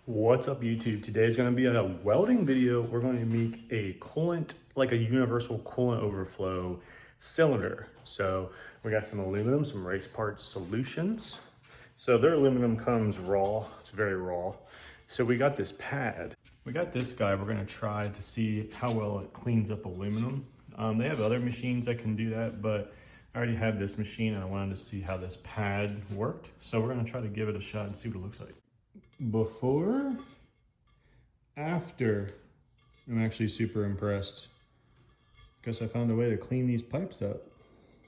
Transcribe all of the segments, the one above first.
What's up YouTube? Today is going to be a welding video. We're going to make a coolant, like a universal coolant overflow cylinder. So we got some aluminum, some race parts solutions. So their aluminum comes raw, it's very raw. So we got this pad. We got this guy, we're going to try to see how well it cleans up aluminum. They have other machines that can do that, but I already have this machine and I wanted to see how this pad worked. So we're going to try to give it a shot and see what it looks like. Before, after, I'm actually super impressed. Guess I found a way to clean these pipes up.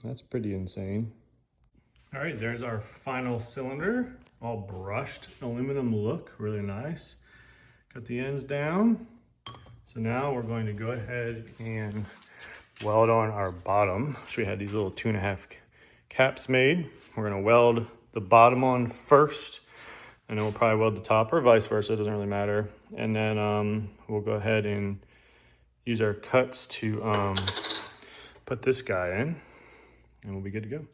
That's pretty insane. All right, there's our final cylinder, all brushed aluminum look, really nice. Got the ends down. So now we're going to go ahead and weld on our bottom. So we had these little 2.5 caps made. We're gonna weld the bottom on first, and then we'll probably weld the top or vice versa, it doesn't really matter. And then we'll go ahead and use our cuts to put this guy in, and we'll be good to go.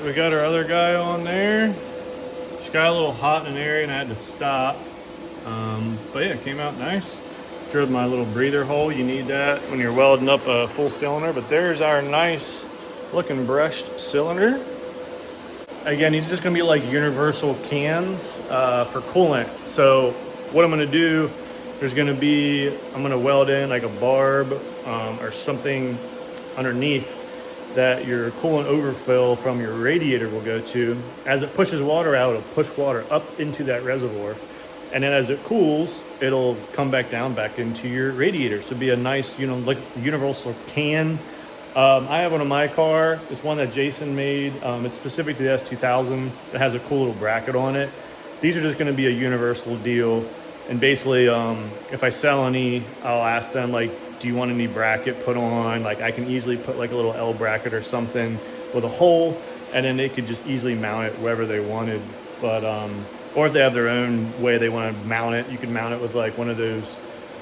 We got our other guy on there. Just got a little hot in an area and I had to stop. But yeah, it came out nice. Drilled my little breather hole. You need that when you're welding up a full cylinder. But there's our nice looking brushed cylinder. Again, these are just gonna be like universal cans for coolant. So what I'm gonna do, I'm gonna weld in like a barb or something underneath that your coolant overfill from your radiator will go to. As it pushes water out, it'll push water up into that reservoir. And then as it cools, it'll come back down back into your radiator. So it'll be a nice, like universal can. I have one in my car. It's one that Jason made. It's specific to the S2000. It has a cool little bracket on it. These are just gonna be a universal deal. And basically, if I sell any, I'll ask them like, do you want any bracket put on? Like I can easily put like a little L bracket or something with a hole, and then they could just easily mount it wherever they wanted. But, or if they have their own way they want to mount it, you can mount it with like one of those,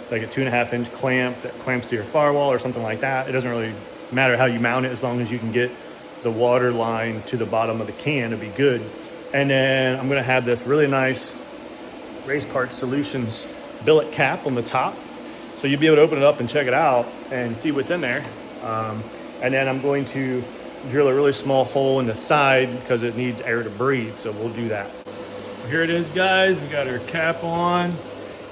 like a 2.5-inch clamp that clamps to your firewall or something like that. It doesn't really matter how you mount it as long as you can get the water line to the bottom of the can to be good. And then I'm gonna have this really nice Race Parts Solutions billet cap on the top. So you'll be able to open it up and check it out and see what's in there. And then I'm going to drill a really small hole in the side because it needs air to breathe. So we'll do that. Here it is, guys. We got our cap on.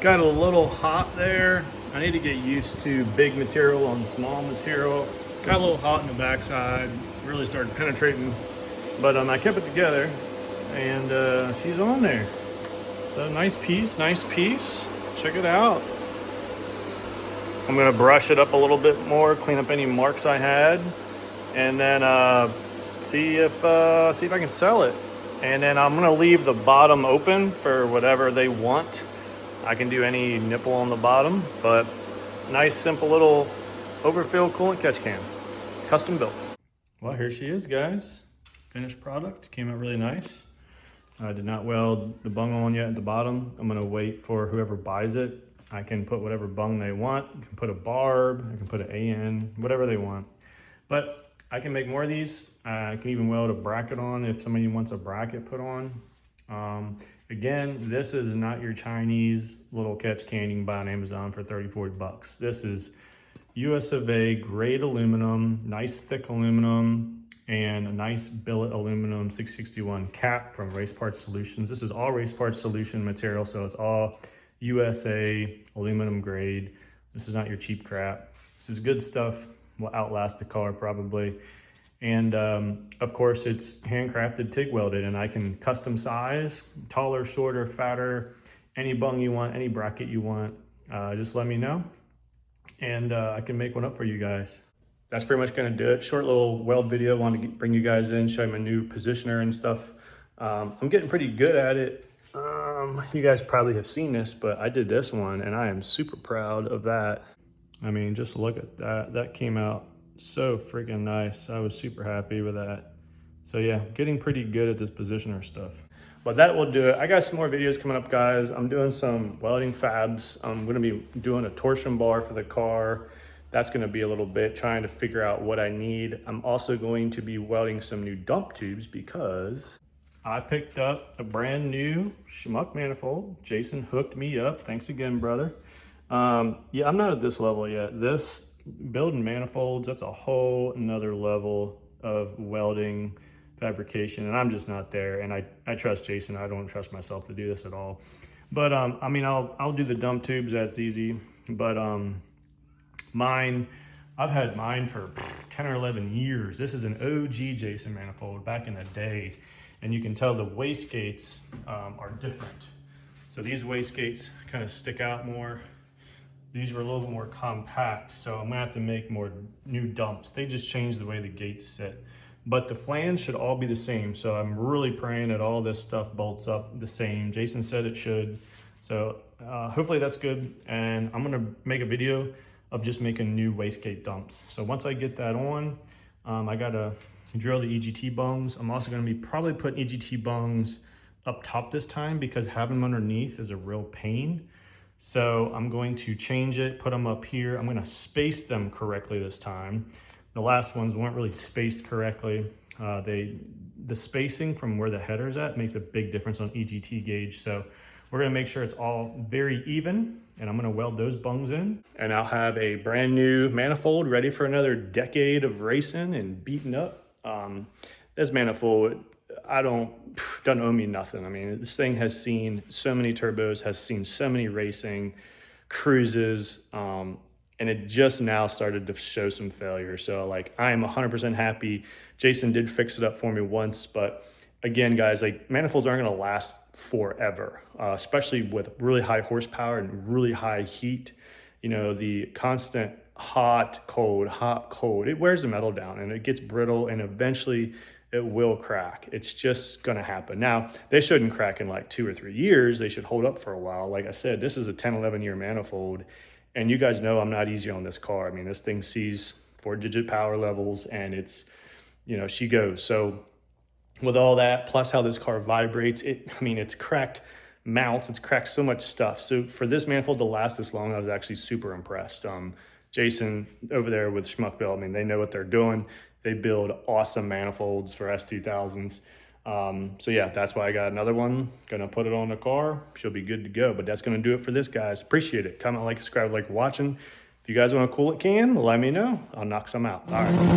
Got a little hot there. I need to get used to big material on small material. Got a little hot in the backside. Really started penetrating. But I kept it together and she's on there. So nice piece. Check it out. I'm gonna brush it up a little bit more, clean up any marks I had, and then see if I can sell it. And then I'm gonna leave the bottom open for whatever they want. I can do any nipple on the bottom, but it's a nice, simple little overfill coolant catch can, custom built. Well, here she is, guys. Finished product, came out really nice. I did not weld the bung on yet at the bottom. I'm gonna wait for whoever buys it. I can put whatever bung they want. I can put a barb, I can put an AN, whatever they want. But I can make more of these. I can even weld a bracket on if somebody wants a bracket put on. Again, this is not your Chinese little catch can you can buy on Amazon for 30, 40 bucks. This is US of A grade aluminum, nice thick aluminum, and a nice billet aluminum 661 cap from Race Parts Solutions. This is all Race Parts Solution material, so it's all USA aluminum grade. This is not your cheap crap. This is good stuff, will outlast the car probably. And of course it's handcrafted, TIG welded, and I can custom size, taller, shorter, fatter, any bung you want, any bracket you want, just let me know. And I can make one up for you guys. That's pretty much gonna do it. Short little weld video, wanted to bring you guys in, show you my new positioner and stuff. I'm getting pretty good at it. You guys probably have seen this, but I did this one and I am super proud of that. I mean, just look at that. That came out so freaking nice. I was super happy with that. So yeah, getting pretty good at this positioner stuff. But that will do it. I got some more videos coming up, guys. I'm doing some welding fabs. I'm gonna be doing a torsion bar for the car. That's gonna be a little bit, trying to figure out what I need. I'm also going to be welding some new dump tubes because I picked up a brand new Schmuck manifold. Jason hooked me up. Thanks again, brother. Yeah, I'm not at this level yet. This building manifolds, that's a whole another level of welding fabrication, and I'm just not there. And I trust Jason. I don't trust myself to do this at all. But I mean, I'll do the dump tubes. That's easy. But mine, I've had mine for 10 or 11 years. This is an OG Jason manifold back in the day, and you can tell the wastegates are different. So these wastegates kind of stick out more. These were a little more compact, so I'm gonna have to make more new dumps. They just changed the way the gates sit. But the flange should all be the same, so I'm really praying that all this stuff bolts up the same. Jason said it should. So hopefully that's good, and I'm gonna make a video of just making new wastegate dumps. So once I get that on, I gotta drill the EGT bungs. I'm also gonna be probably putting EGT bungs up top this time because having them underneath is a real pain. So I'm going to change it, put them up here. I'm gonna space them correctly this time. The last ones weren't really spaced correctly. The spacing from where the header's at makes a big difference on EGT gauge. So we're gonna make sure it's all very even, and I'm gonna weld those bungs in. And I'll have a brand new manifold ready for another decade of racing and beating up. This manifold, doesn't owe me nothing. I mean, this thing has seen so many turbos, has seen so many racing cruises, and it just now started to show some failure. So like, I am 100% happy. Jason did fix it up for me once, but again, guys, like manifolds aren't gonna last forever, especially with really high horsepower and really high heat. You know, the constant hot, cold, it wears the metal down and it gets brittle, and eventually it will crack. It's just gonna happen. Now, they shouldn't crack in like 2 or 3 years. They should hold up for a while. Like I said, this is a 10, 11 year manifold, and you guys know I'm not easy on this car. I mean, this thing sees 4-digit power levels, and it's, you know, she goes. So with all that, plus how this car vibrates, it's cracked mounts, it's cracked so much stuff. So for this manifold to last this long, I was actually super impressed. Jason over there with Schmuck Build, I mean, they know what they're doing. They build awesome manifolds for S2000s. So yeah, that's why I got another one. Gonna put it on the car. She'll be good to go. But that's gonna do it for this, guys. Appreciate it. Comment, like, subscribe, like watching. If you guys want a coolant can, let me know. I'll knock some out. All right.